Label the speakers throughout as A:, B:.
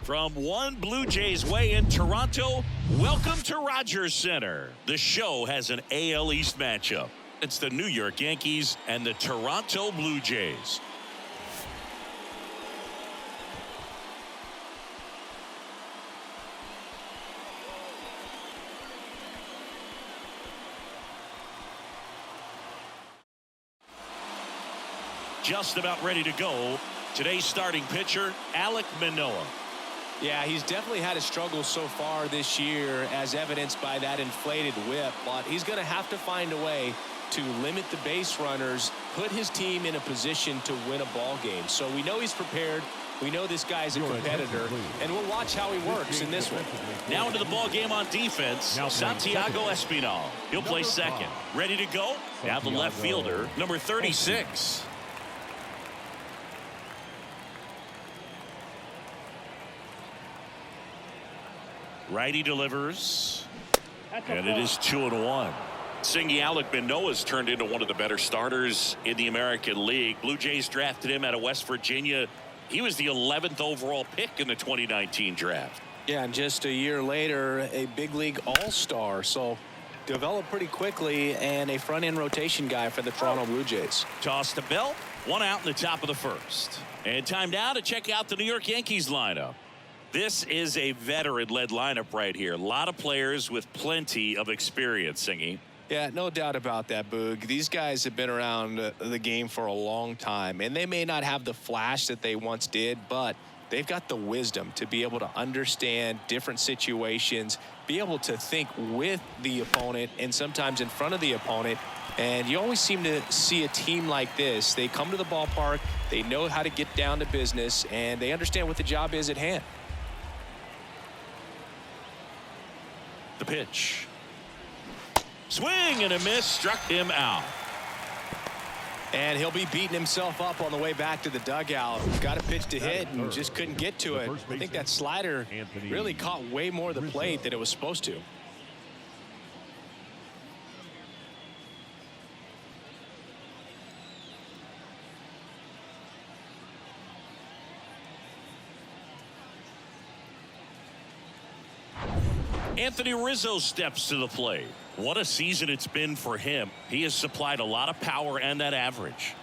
A: From one Blue Jays way in Toronto, welcome to Rogers Center. The show has an AL East matchup. It's the New York Yankees and the Toronto Blue Jays. Just about ready to go. Today's starting pitcher, Alek Manoah.
B: Yeah, he's definitely had a struggle so far this year, as evidenced by that inflated whip. But he's going to have to find a way to limit the base runners, put his team in a position to win a ball game. So we know he's prepared. We know this guy's a competitor, and we'll watch how he works in this one.
A: Now into the ball game on defense, Santiago Espinal. He'll play second. Ready to go? Now the left fielder, number 36. Righty delivers, and it is 2-1. Singy Alek Manoah's turned into one of the better starters in the American League. Blue Jays drafted him out of West Virginia. He was the 11th overall pick in the 2019 draft.
B: Yeah, and just a year later, a big league all-star. So developed pretty quickly, and a front-end rotation guy for the Toronto Blue Jays.
A: Toss to Bell, one out in the top of the first. And time now to check out the New York Yankees lineup. This is a veteran-led lineup right here. A lot of players with plenty of experience, Singy.
B: Yeah, no doubt about that, Boog. These guys have been around the game for a long time, and they may not have the flash that they once did, but they've got the wisdom to be able to understand different situations, be able to think with the opponent and sometimes in front of the opponent. And you always seem to see a team like this. They come to the ballpark, they know how to get down to business, and they understand what the job is at hand.
A: The pitch. Swing and a miss, struck him out.
B: And he'll be beating himself up on the way back to the dugout. Got a pitch to hit and just couldn't get to it. I think that slider really caught way more of the plate than it was supposed to.
A: Anthony Rizzo steps to the plate. What a season it's been for him. He has supplied a lot of power and that average.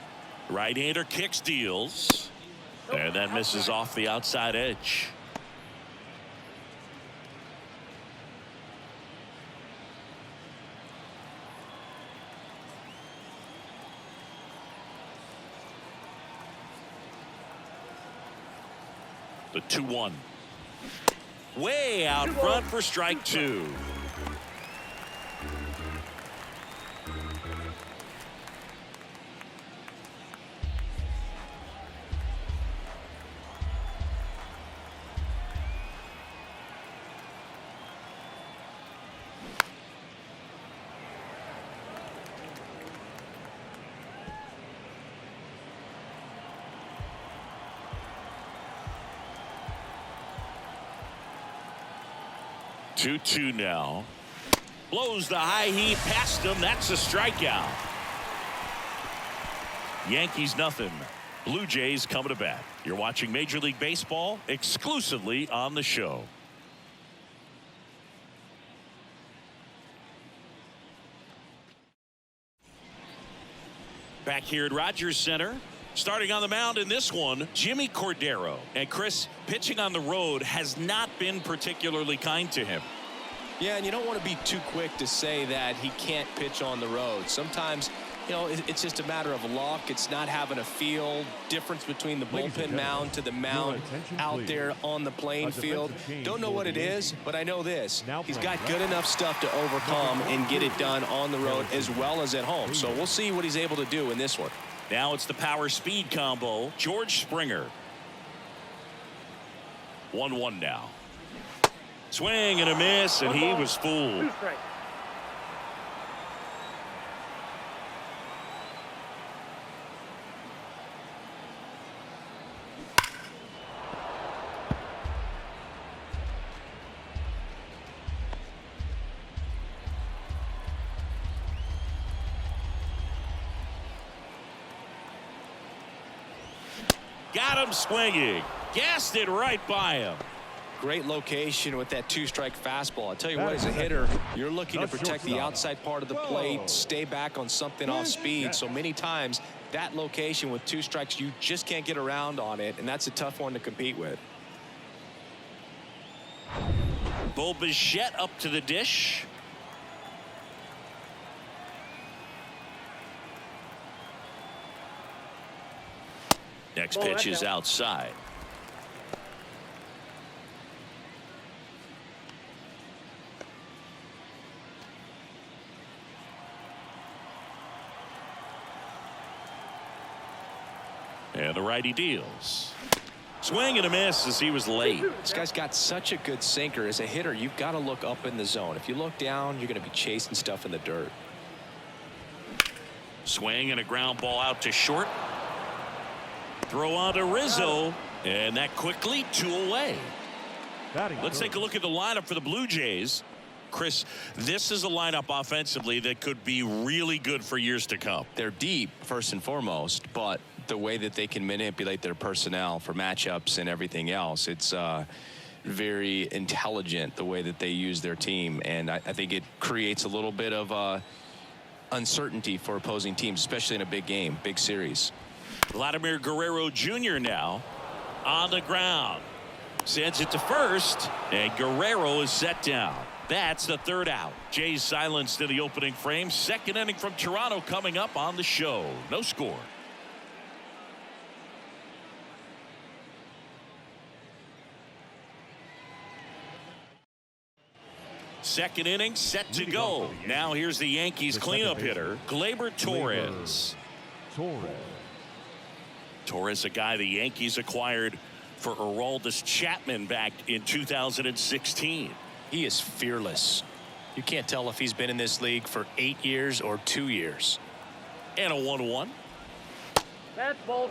A: Right-hander kicks, deals, and that misses off the outside edge. The 2-1. Way out front for strike two. Two now. Blows the high heat past him. That's a strikeout. Yankees nothing. Blue Jays coming to bat. You're watching Major League Baseball exclusively on the show. Back here at Rogers Center. Starting on the mound in this one, Jimmy Cordero. And Chris, pitching on the road has not been particularly kind to him.
B: Yeah, and you don't want to be too quick to say that he can't pitch on the road. Sometimes, you know, it's just a matter of luck. It's not having a feel. Difference between the bullpen mound to the mound out there on the playing field. Don't know what it is, but I know this. He's got good enough stuff to overcome and get it done on the road as well as at home. So we'll see what he's able to do in this one.
A: Now it's the power speed combo. George Springer. 1-1 now. Swing and a miss, and he was fooled. Got him swinging. Gassed it right by him.
B: Great location with that two-strike fastball. I tell you what, as a hitter, you're looking to protect the outside part of the plate, stay back on something off speed. So many times that location with two strikes, you just can't get around on it, and that's a tough one to compete with.
A: Bo Bichette up to the dish. Next pitch is outside. And the righty deals. Swing and a miss as he was late.
B: This guy's got such a good sinker. As a hitter, you've got to look up in the zone. If you look down, you're going to be chasing stuff in the dirt.
A: Swing and a ground ball out to short. Throw on to Rizzo, and that quickly 2 away. Let's take a look at the lineup for the Blue Jays. Chris, this is a lineup offensively that could be really good for years to come.
B: They're deep, first and foremost, but the way that they can manipulate their personnel for matchups and everything else, it's very intelligent the way that they use their team, and I think it creates a little bit of uncertainty for opposing teams, especially in a big game, big series.
A: Vladimir Guerrero Jr. now on the ground. Sends it to first, and Guerrero is set down. That's the 3rd out. Jays silenced in the opening frame. 2nd inning from Toronto coming up on the show. No score. Second inning set to go. Now here's the Yankees cleanup hitter, Gleyber Torres. Torres, a guy the Yankees acquired for Aroldis Chapman back in 2016.
B: He is fearless. You can't tell if he's been in this league for 8 years or 2 years.
A: And a 1-1.
C: That's ball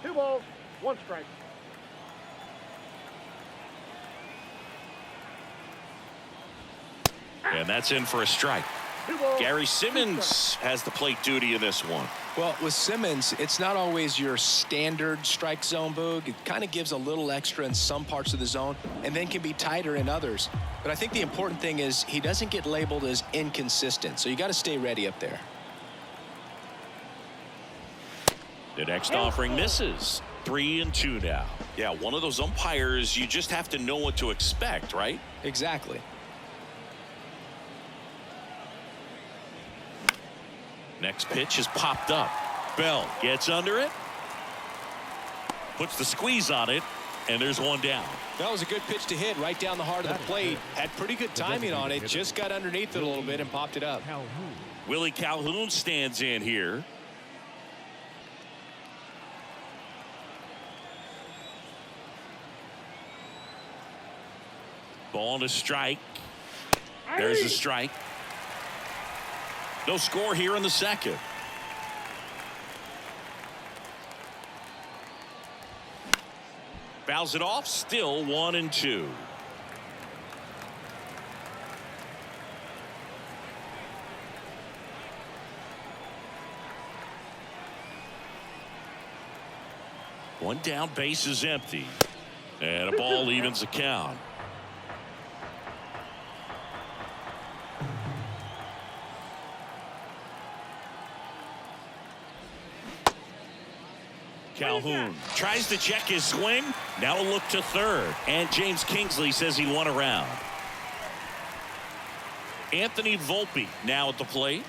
C: 2. 2 balls, 1 strike.
A: And that's in for a strike. Gary Simmons has the plate duty in this one.
B: Well, with Simmons, it's not always your standard strike zone, Boog. It kind of gives a little extra in some parts of the zone and then can be tighter in others. But I think the important thing is he doesn't get labeled as inconsistent, so you got to stay ready up there.
A: The next offering misses. 3-2 now. Yeah, one of those umpires you just have to know what to expect, right?
B: Exactly.
A: Next pitch is popped up. Bell gets under it. Puts the squeeze on it. And there's one down.
B: That was a good pitch to hit right down the heart of the plate. Had pretty good timing on it. Just got underneath it a little bit and popped it up.
A: Willie Calhoun stands in here. Ball and a strike. There's a strike. No score here in the 2nd. Fouls it off. Still 1-2. One down, base is empty. And a ball evens the count. Calhoun tries to check his swing. Now a look to 3rd. And James Kingsley says he won around. Anthony Volpe now at the plate.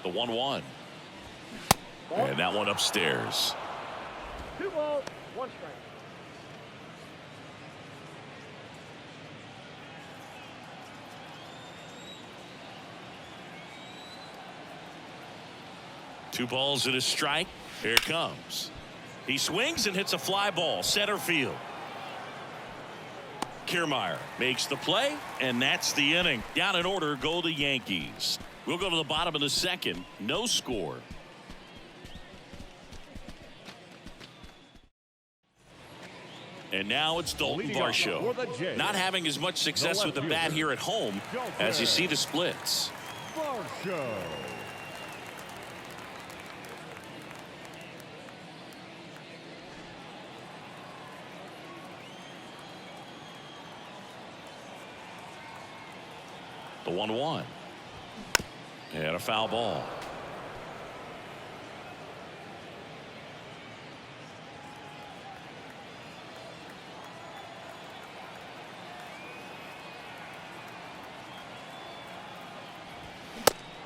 A: The 1-1. And that one upstairs.
C: 2 balls, 1 strike.
A: Two balls and a strike. Here it comes. He swings and hits a fly ball center field. Kiermaier makes the play, and that's the inning. Down in order go the Yankees. We'll go to the bottom of the 2nd. No score. And now it's Dalton Varsho. Not having as much success with the bat here at home as you see the splits. The 1-1. And a foul ball.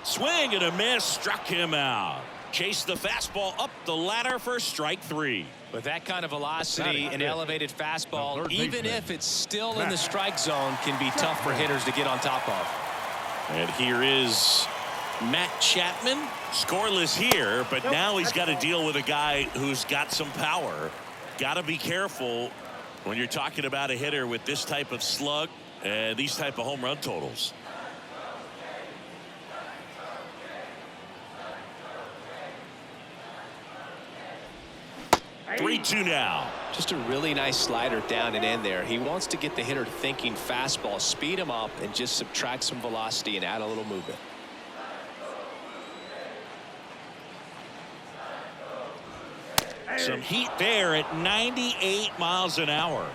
A: Swing and a miss, struck him out. Chased the fastball up the ladder for strike 3.
B: With that kind of velocity, an elevated fastball, even if it's still in the strike zone, can be tough for hitters to get on top of.
A: And here is Matt Chapman, scoreless here, but now he's got to deal with a guy who's got some power. Got to be careful when you're talking about a hitter with this type of slug and these type of home run totals. 3-2 now.
B: Just a really nice slider down and in there. He wants to get the hitter thinking fastball, speed him up, and just subtract some velocity and add a little movement.
A: Some heat there at 98 miles an hour.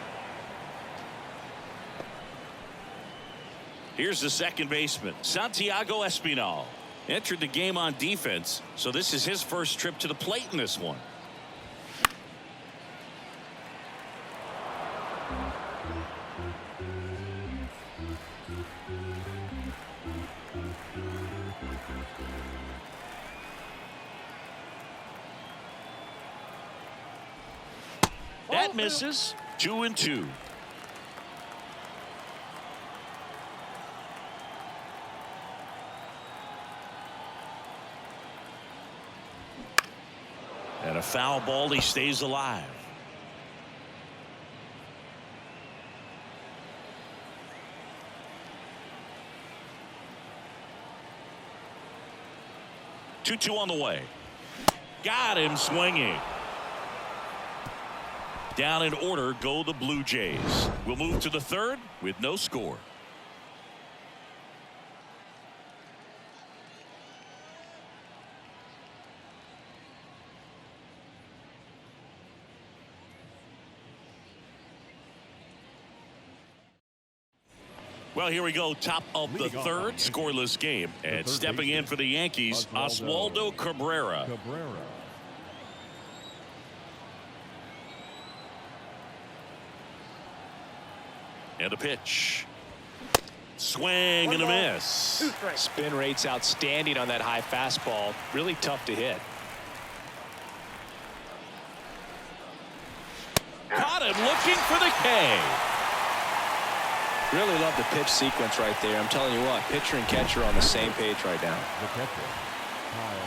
A: Here's the second baseman, Santiago Espinal. Entered the game on defense, so this is his first trip to the plate in this one. That misses. 2-2. And a foul ball. He stays alive. Two on the way. Got him swinging. Down in order go the Blue Jays. We'll move to the third with no score. Well, here we go. Top of the third, scoreless game. And stepping in for the Yankees, Oswaldo Cabrera. And a pitch. Swing and a miss.
B: Spin rate's outstanding on that high fastball. Really tough to hit.
A: Caught him looking for the K.
B: Really love the pitch sequence right there. I'm telling you what, pitcher and catcher are on the same page right now.
D: The catcher, Kyle.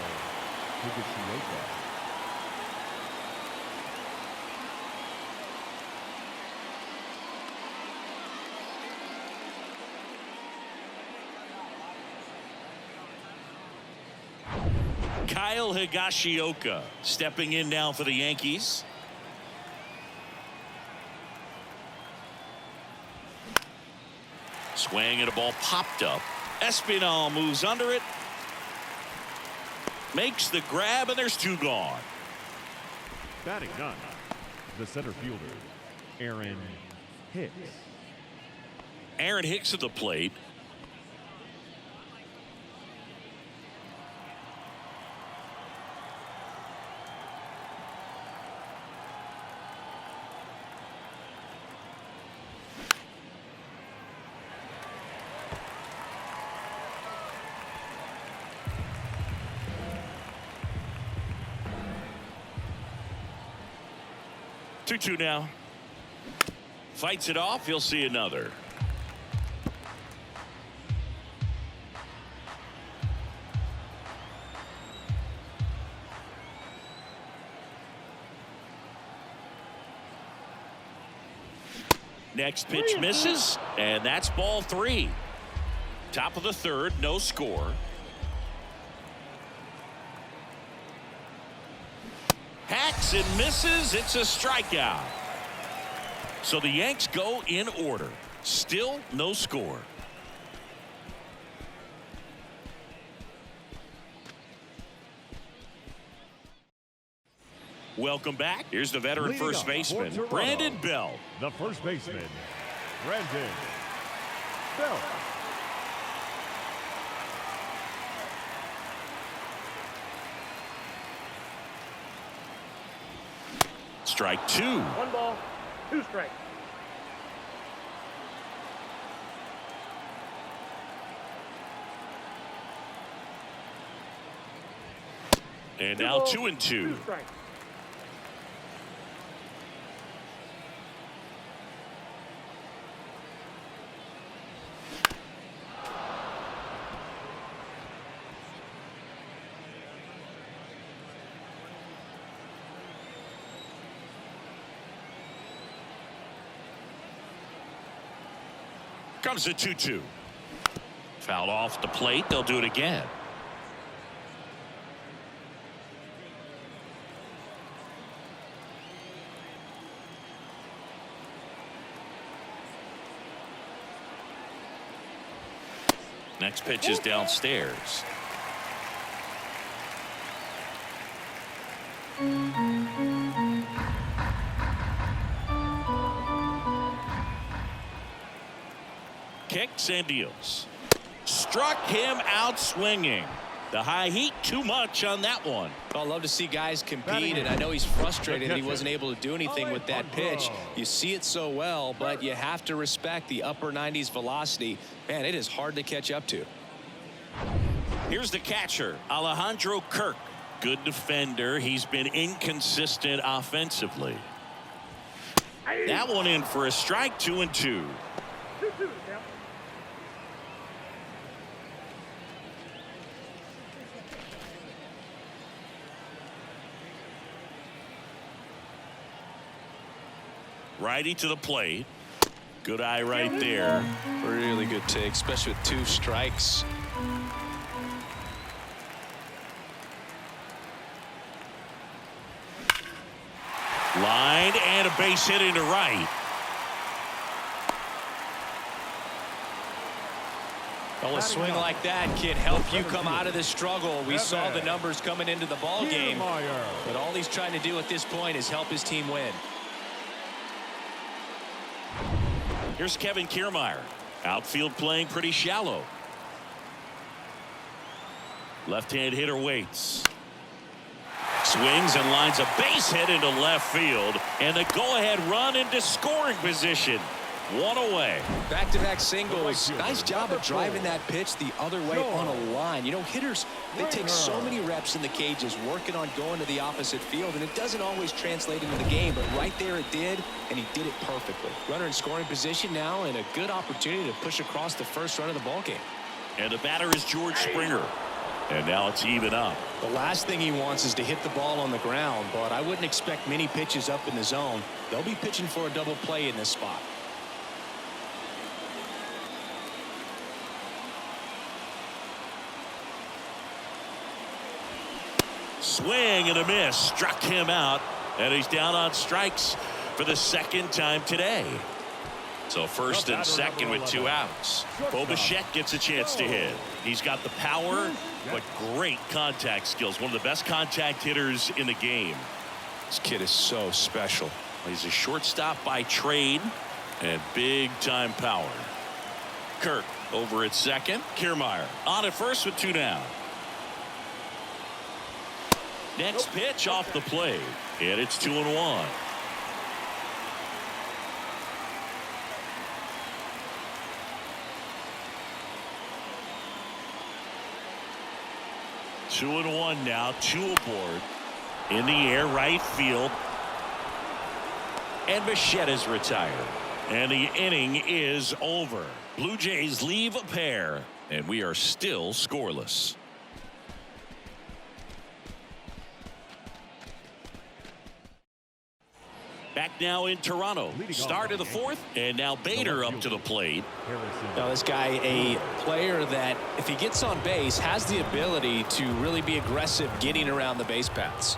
A: Kyle Higashioka stepping in now for the Yankees. Swing and a ball popped up. Espinal moves under it. Makes the grab and there's two gone.
D: Batting none. The center fielder, Aaron Hicks.
A: Aaron Hicks at the plate. Two now. Fights it off. He'll see another. Next pitch misses, and that's ball 3. Top of the third, no score. Hacks and misses. It's a strikeout. So the Yanks go in order. Still no score. Welcome back. Here's the veteran first baseman, Brandon Bell.
D: The first baseman, Brandon Bell.
A: Strike two.
C: 1 ball, 2 strikes.
A: And
C: 2
A: now
C: balls,
A: 2-2.
C: 2 strikes.
A: Comes the 2-2. Fouled off the plate. They'll do it again. Next pitch is downstairs. Kicks and deals. Struck him out swinging. The high heat too much on that one.
B: I love to see guys compete, and I know he's frustrated that he wasn't able to do anything with that pitch. You see it so well, but you have to respect the upper 90s velocity. Man, it is hard to catch up to.
A: Here's the catcher, Alejandro Kirk. Good defender. He's been inconsistent offensively. That one in for a strike. 2-2.
C: 2-2 count.
A: Righty to the plate. Good eye right there.
B: Really good take, especially with 2 strikes.
A: Line and a base hit into right.
B: Well, a swing like that can help you come out of this struggle. We saw the numbers coming into the ball game, but all he's trying to do at this point is help his team win.
A: Here's Kevin Kiermaier. Outfield playing pretty shallow. Left-hand hitter waits. Swings and lines a base hit into left field, and the go-ahead run into scoring position. 1 away.
B: Back-to-back singles. Nice job of driving that pitch the other way on a line. You know, hitters, they take so many reps in the cages working on going to the opposite field, and it doesn't always translate into the game, but right there it did, and he did it perfectly. Runner in scoring position now, and a good opportunity to push across the first run of the ballgame.
A: And the batter is George Springer. And now it's even up.
B: The last thing he wants is to hit the ball on the ground, but I wouldn't expect many pitches up in the zone. They'll be pitching for a double play in this spot.
A: Swing and a miss. Struck him out. And he's down on strikes for the 2nd time today. So first and second with 2 outs. Bo Bichette gets a chance to hit. He's got the power, but great contact skills. One of the best contact hitters in the game.
B: This kid is so special.
A: He's a shortstop by trade and big time power. Kirk over at second. Kiermaier on at first with 2 down. Next pitch off the plate, and it's 2-1. Two and one now, 2 aboard. In the air, right field. And Bichette is retired. And the inning is over. Blue Jays leave a pair, and we are still scoreless. Back now in Toronto. Start of the 4th, and now Bader up to the plate.
B: Now this guy, a player that if he gets on base has the ability to really be aggressive getting around the base paths.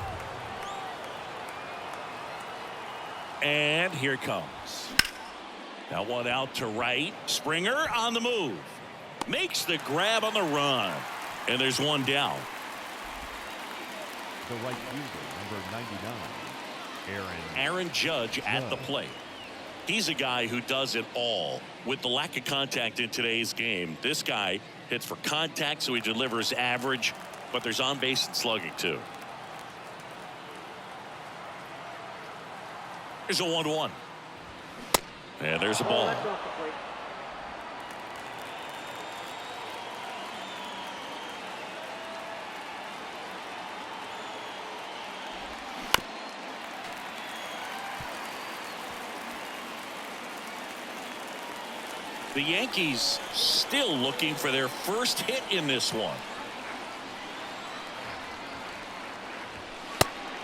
A: And here it comes. That one out to right. Springer on the move. Makes the grab on the run. And there's 1 down.
D: The right fielder, number 99.
A: Aaron Judge at the plate. He's a guy who does it all. With the lack of contact in today's game, this guy hits for contact, so he delivers average, but there's on base and slugging too. There's a 1-1. And there's a ball.
C: That's off the plate.
A: The Yankees still looking for their first hit in this one.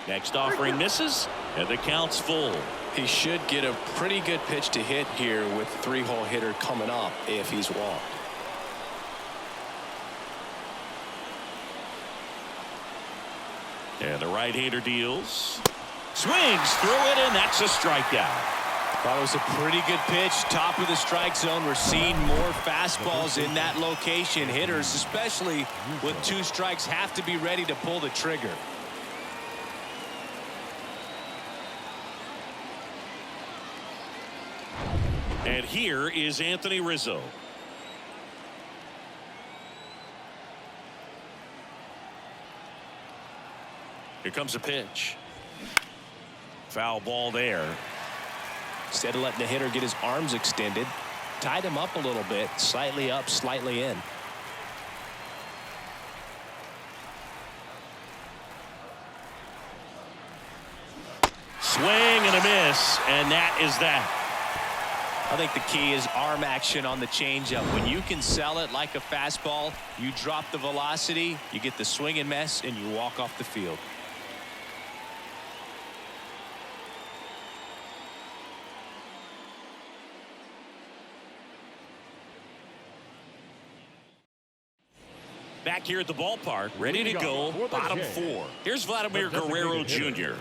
A: Next offering misses, and the count's full.
B: He should get a pretty good pitch to hit here with the 3-hole hitter coming up if he's walked.
A: And the right-hander deals. Swings through it, and that's a strikeout.
B: That was a pretty good pitch. Top of the strike zone. We're seeing more fastballs in that location. Hitters, especially with 2 strikes, have to be ready to pull the trigger.
A: And here is Anthony Rizzo. Here comes a pitch. Foul ball there.
B: Instead of letting the hitter get his arms extended, tied him up a little bit, slightly up, slightly in.
A: Swing and a miss, and that is that.
B: I think the key is arm action on the changeup. When you can sell it like a fastball, you drop the velocity, you get the swing and miss, and you walk off the field.
A: Back here at the ballpark, ready to go, bottom 4. Here's Vladimir Guerrero Jr.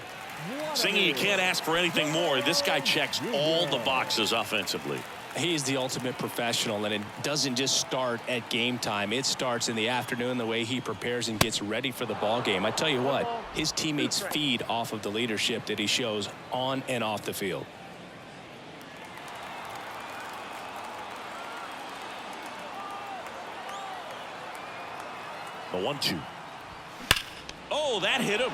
A: Singy, you can't ask for anything more. This guy checks all the boxes offensively.
B: He's the ultimate professional, and it doesn't just start at game time. It starts in the afternoon, the way he prepares and gets ready for the ball game. I tell you what, his teammates feed off of the leadership that he shows on and off the field.
A: The 1-2. Oh, that hit him.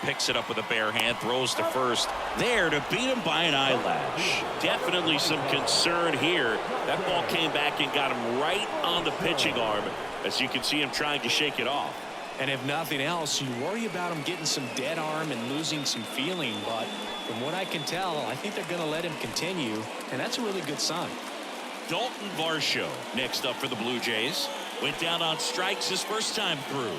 A: Picks it up with a bare hand, throws to first. There to beat him by an eyelash. Definitely some concern here. That ball came back and got him right on the pitching arm, as you can see him trying to shake it off.
B: And if nothing else, you worry about him getting some dead arm and losing some feeling. But from what I can tell, I think they're going to let him continue, and that's a really good sign.
A: Dalton Varsho next up for the Blue Jays. Went down on strikes his first time through.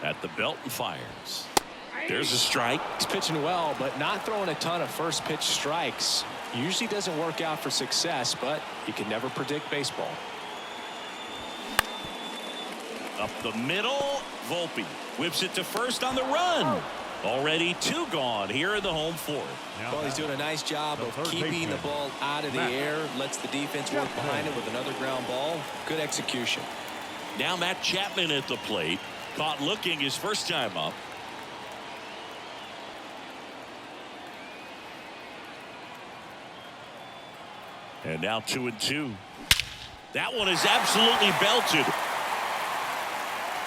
A: At the belt and fires. There's a strike.
B: He's pitching well, but not throwing a ton of first pitch strikes. Usually doesn't work out for success, but you can never predict baseball.
A: Up the middle, Volpe whips it to first on the run. Already 2 gone here in the home 4th.
B: Well, he's doing a nice job of keeping the ball out of the air, lets the defense work behind it with another ground ball. Good execution.
A: Now Matt Chapman at the plate. Caught looking his first time up. And now 2-2. That one is absolutely belted.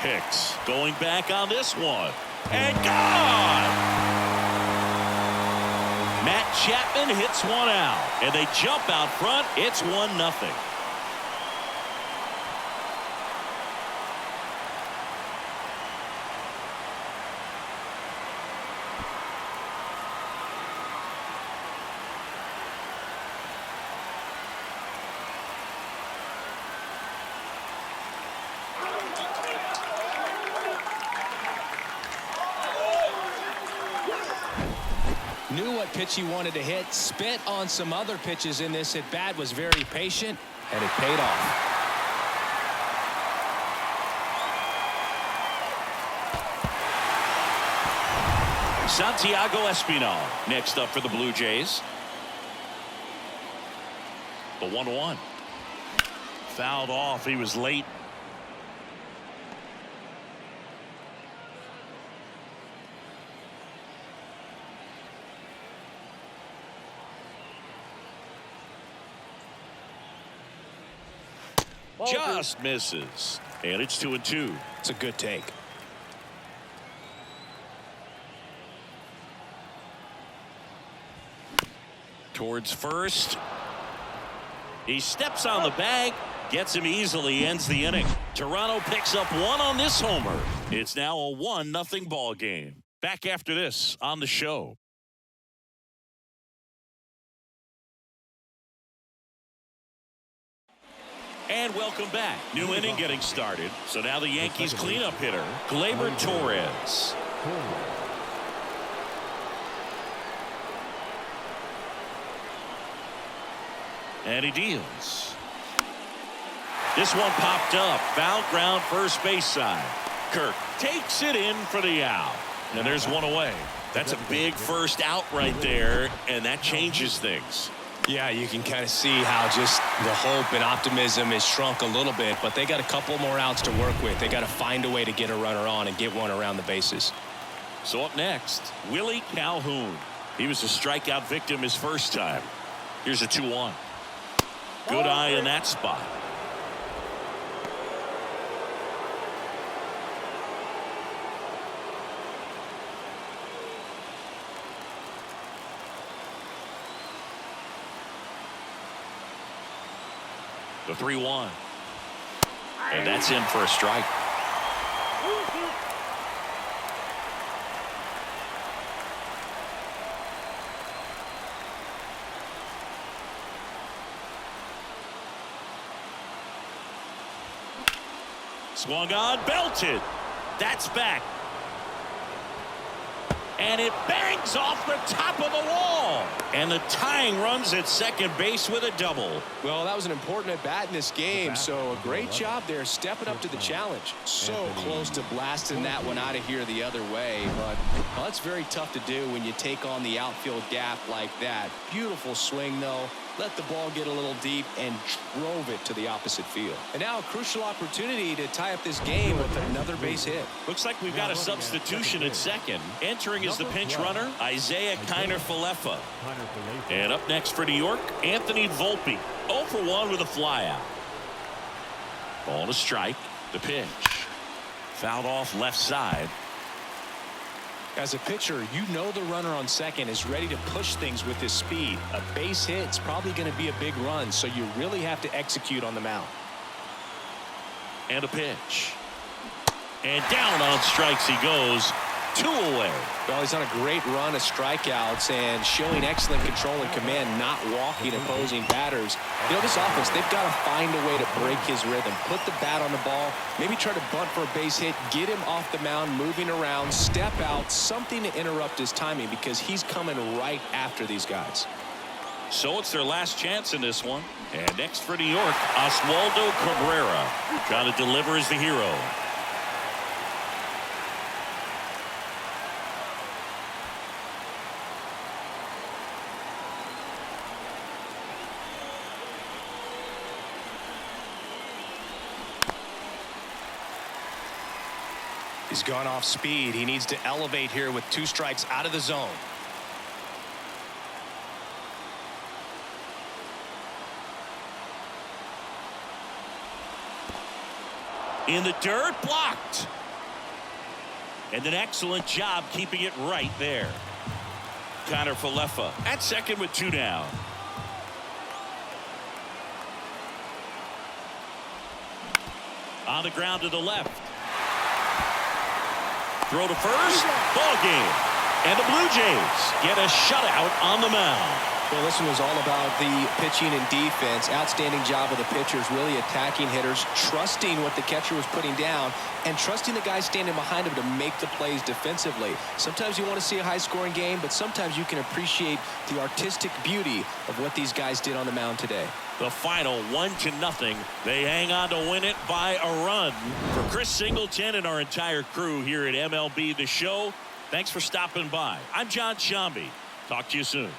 A: Hicks going back on this one. And gone! Matt Chapman hits one out. And they jump out front. It's 1-0.
B: Knew what pitch he wanted to hit, spit on some other pitches in this at bat, was very patient, and it paid off.
A: Santiago Espinal next up for the Blue Jays. The 1-1. Fouled off. He was late.
C: Ball
A: Just misses. And it's 2-2.
B: It's a good take.
A: Towards first. He steps on the bag. Gets him easily. Ends the inning. Toronto picks up one on this homer. It's now a 1-0 ball game. Back after this on the show. And welcome back. New inning getting started. So now the Yankees cleanup hitter, Gleyber Torres. And he deals. This one popped up. Foul ground first base side. Kirk takes it in for the out. And there's one away. That's a big first out right there. And that changes things.
B: Yeah, you can kind of see how just the hope and optimism is shrunk a little bit, but they got a couple more outs to work with. They got to find a way to get a runner on and get one around the bases.
A: So up next, Willie Calhoun. He was a strikeout victim his first time. Here's a 2-1. Good eye in that spot. The 3-1. And that's in for a strike. Swung on, belted. That's back. And it bangs off the top of the wall. And the tying runs at second base with a double.
B: Well, that was an important at bat in this game, so a great job there stepping up to the challenge. So close to blasting that one out of here the other way, but well, that's very tough to do when you take on the outfield gap like that. Beautiful swing, though. Let the ball get a little deep and drove it to the opposite field. And now a crucial opportunity to tie up this game with another base hit.
A: Looks like we've got a substitution at second. Entering is the pinch runner, Isaiah Kiner-Falefa. And up next for New York, Anthony Volpe. 0 for 1 with a flyout. Ball to strike. The pitch. Fouled off left side.
B: As a pitcher, you know the runner on second is ready to push things with his speed. A base hit's probably going to be a big run, so you really have to execute on the mound.
A: And a pitch. And down on strikes he goes. 2 away.
B: Well, he's on a great run of strikeouts and showing excellent control and command, not walking opposing batters. You know, this offense, they've got to find a way to break his rhythm. Put the bat on the ball, maybe try to bunt for a base hit, get him off the mound, moving around, step out, something to interrupt his timing because he's coming right after these guys.
A: So it's their last chance in this one. And next for New York, Oswaldo Cabrera. Trying to deliver as the hero.
B: He's gone off speed. He needs to elevate here with 2 strikes out of the zone.
A: In the dirt, blocked. And an excellent job keeping it right there. Kiner-Falefa at second with 2 down. On the ground to the left. Throw to first. Ball game. And the Blue Jays get a shutout on the mound.
B: Well, this one was all about the pitching and defense. Outstanding job of the pitchers, really attacking hitters, trusting what the catcher was putting down, and trusting the guys standing behind him to make the plays defensively. Sometimes you want to see a high-scoring game, but sometimes you can appreciate the artistic beauty of what these guys did on the mound today.
A: The final 1-0. They hang on to win it by a run. For Chris Singleton and our entire crew here at MLB The Show, thanks for stopping by. I'm John Shambi. Talk to you soon.